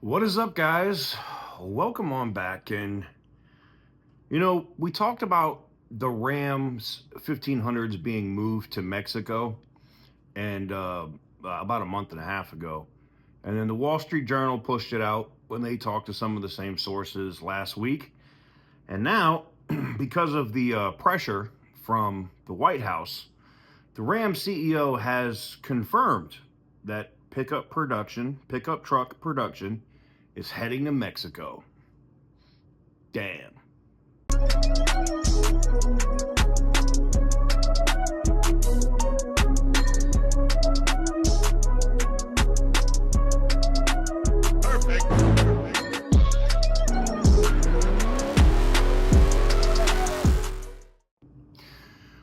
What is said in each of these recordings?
What is up, guys? Welcome on back. And we talked about the Rams 1500s being moved to Mexico and about a month and a half ago. And then the Wall Street Journal pushed it out when they talked to some of the same sources last week. And now, because of the pressure from the White House, the Rams CEO has confirmed that pickup truck production is heading to Mexico. Damn.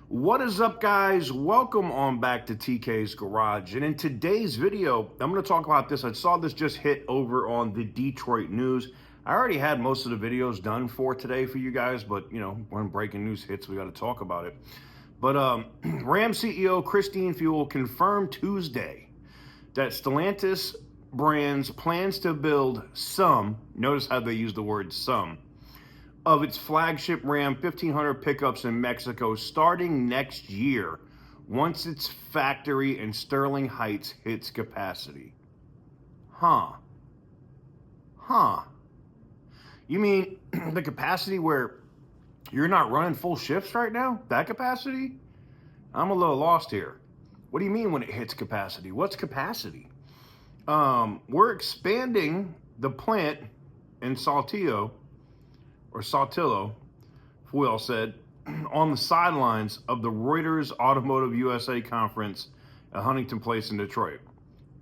What is up, guys? Welcome on back to TK's Garage. And in today's video, I'm going to talk about this. I saw this just hit over on the Detroit News. I already had most of the videos done for today for you guys, but when breaking news hits, we got to talk about it. But Ram CEO Christine Fuel confirmed Tuesday that Stellantis Brands plans to build some, notice how they use the word some, of its flagship Ram 1500 pickups in Mexico starting next year once its factory in Sterling Heights hits capacity. Huh. You mean the capacity where you're not running full shifts right now? That capacity? I'm a little lost here. What do you mean when it hits capacity? What's capacity? We're expanding the plant in Saltillo, Fuel said, on the sidelines of the Reuters Automotive USA conference at Huntington Place in Detroit.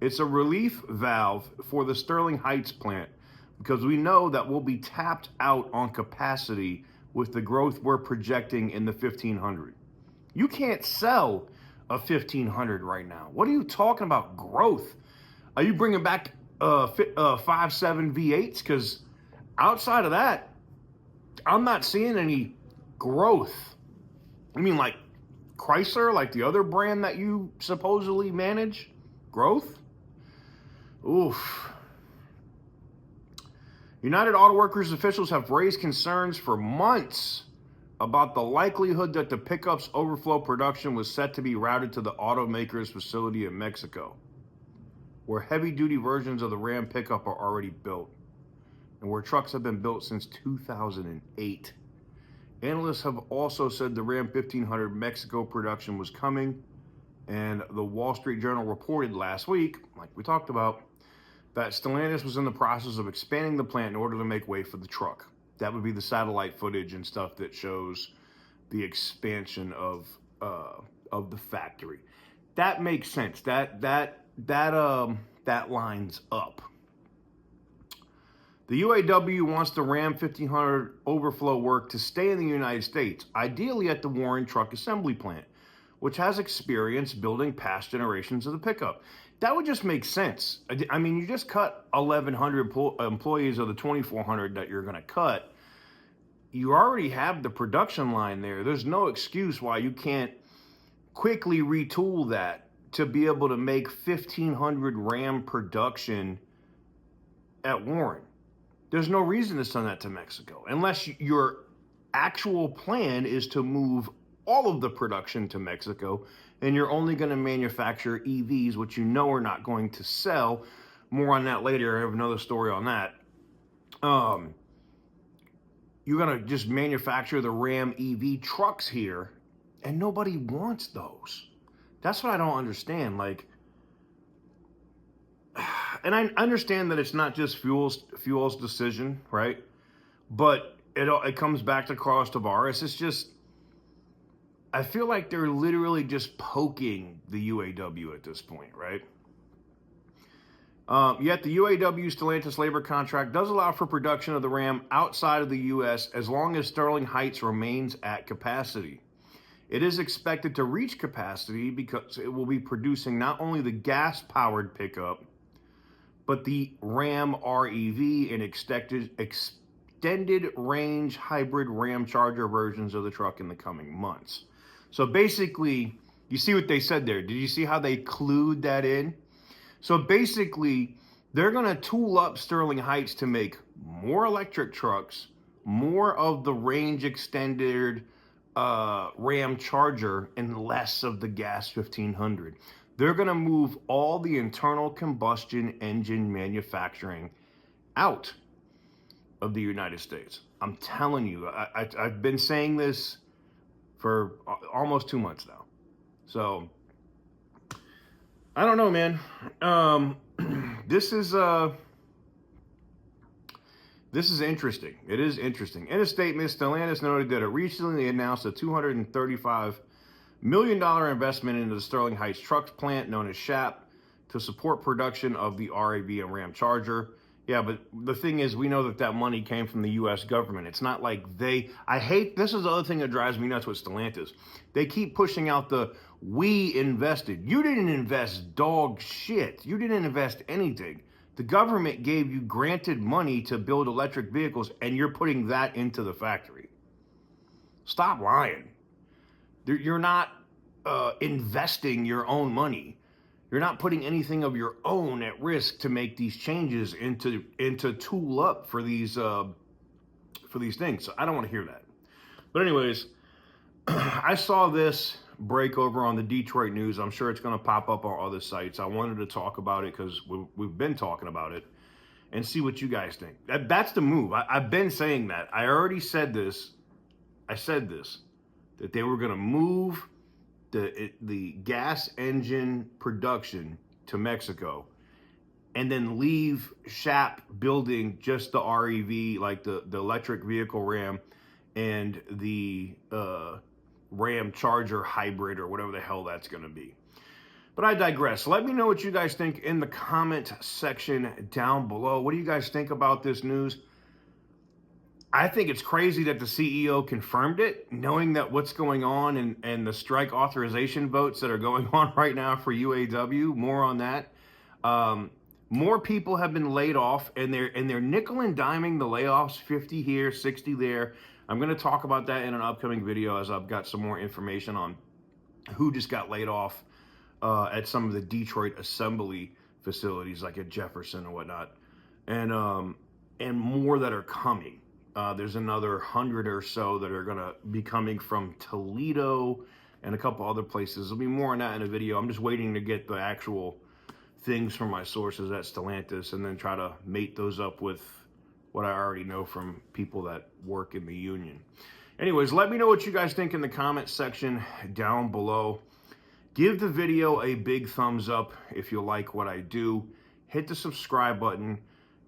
It's a relief valve for the Sterling Heights plant because we know that we'll be tapped out on capacity with the growth we're projecting in the 1500. You can't sell a 1500 right now. What are you talking about growth? Are you bringing back 5.7 V8s? Because outside of that, I'm not seeing any growth. I mean, like Chrysler, like the other brand that you supposedly manage, growth? Oof. United Auto Workers officials have raised concerns for months about the likelihood that the pickup's overflow production was set to be routed to the automaker's facility in Mexico, where heavy-duty versions of the Ram pickup are already built, and where trucks have been built since 2008. Analysts have also said the Ram 1500 Mexico production was coming, and the Wall Street Journal reported last week, like we talked about, that Stellantis was in the process of expanding the plant in order to make way for the truck. That would be the satellite footage and stuff that shows the expansion of the factory. That makes sense. That lines up. The UAW wants the Ram 1500 overflow work to stay in the United States, ideally at the Warren Truck Assembly Plant, which has experience building past generations of the pickup. That would just make sense. I mean, you just cut 1,100 employees of the 2,400 that you're going to cut. You already have the production line there. There's no excuse why you can't quickly retool that to be able to make 1,500 Ram production at Warren. There's no reason to send that to Mexico unless your actual plan is to move all of the production to Mexico and you're only going to manufacture EVs, which you know are not going to sell. More on that later. I have another story on that. You're going to just manufacture the Ram EV trucks here, and nobody wants those. That's what I don't understand. And I understand that it's not just Fuel's decision, right? But it comes back to Carlos Tavares. It's just, I feel like they're literally just poking the UAW at this point, right? Yet the UAW Stellantis labor contract does allow for production of the Ram outside of the U.S. as long as Sterling Heights remains at capacity. It is expected to reach capacity because it will be producing not only the gas-powered pickup, but the Ram REV and extended range hybrid Ram Charger versions of the truck in the coming months. So basically, you see what they said there. Did you see how they clued that in? So basically, They're going to tool up Sterling Heights to make more electric trucks, more of the range extended Ram Charger, and less of the gas 1500. They're going to move all the internal combustion engine manufacturing out of the United States. I'm telling you, I've been saying this for almost 2 months now. So I don't know, man. This is interesting. It is interesting. In a statement, Stellantis noted that it recently announced a $235 million investment into the Sterling Heights truck plant known as SHAP to support production of the RAV and Ram Charger. Yeah, but the thing is, we know that that money came from the U.S. government. It's not like this is the other thing that drives me nuts with Stellantis. They keep pushing out we invested. You didn't invest dog shit. You didn't invest anything. The government gave you granted money to build electric vehicles, and you're putting that into the factory. Stop lying. You're not investing your own money. You're not putting anything of your own at risk to make these changes into tool up for these things. So I don't want to hear that. But anyways, I saw this break over on the Detroit News. I'm sure it's going to pop up on other sites. I wanted to talk about it because we've been talking about it and see what you guys think. That's the move. I've been saying that. I already said this. I said this, that they were going to move the gas engine production to Mexico and then leave SHAP building just the REV, like the electric vehicle Ram, and the Ram Charger hybrid or whatever the hell that's going to be. But I digress. Let me know what you guys think in the comment section down below. What do you guys think about this news? I think it's crazy that the CEO confirmed it, knowing that what's going on and the strike authorization votes that are going on right now for UAW. More on that. More people have been laid off, and they're nickel and diming the layoffs, 50 here, 60 there. I'm going to talk about that in an upcoming video as I've got some more information on who just got laid off at some of the Detroit assembly facilities, like at Jefferson and whatnot, and more that are coming. There's another 100 or so that are going to be coming from Toledo and a couple other places. There'll be more on that in a video. I'm just waiting to get the actual things from my sources at Stellantis and then try to mate those up with what I already know from people that work in the union. Anyways, let me know what you guys think in the comment section down below. Give the video a big thumbs up if you like what I do. Hit the subscribe button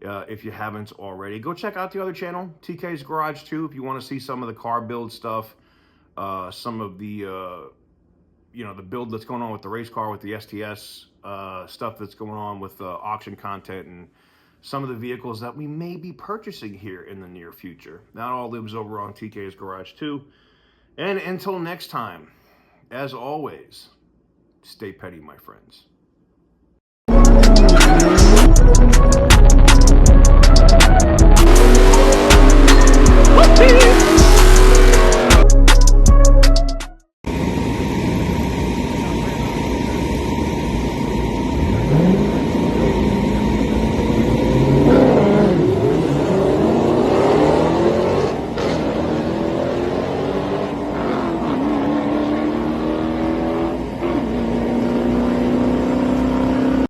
if you haven't already. Go check out the other channel, TK's Garage 2, if you want to see some of the car build stuff, some of the the build that's going on with the race car, with the STS, stuff that's going on with auction content, and some of the vehicles that we may be purchasing here in the near future. That all lives over on TK's Garage 2. And until next time, as always, stay petty, my friends.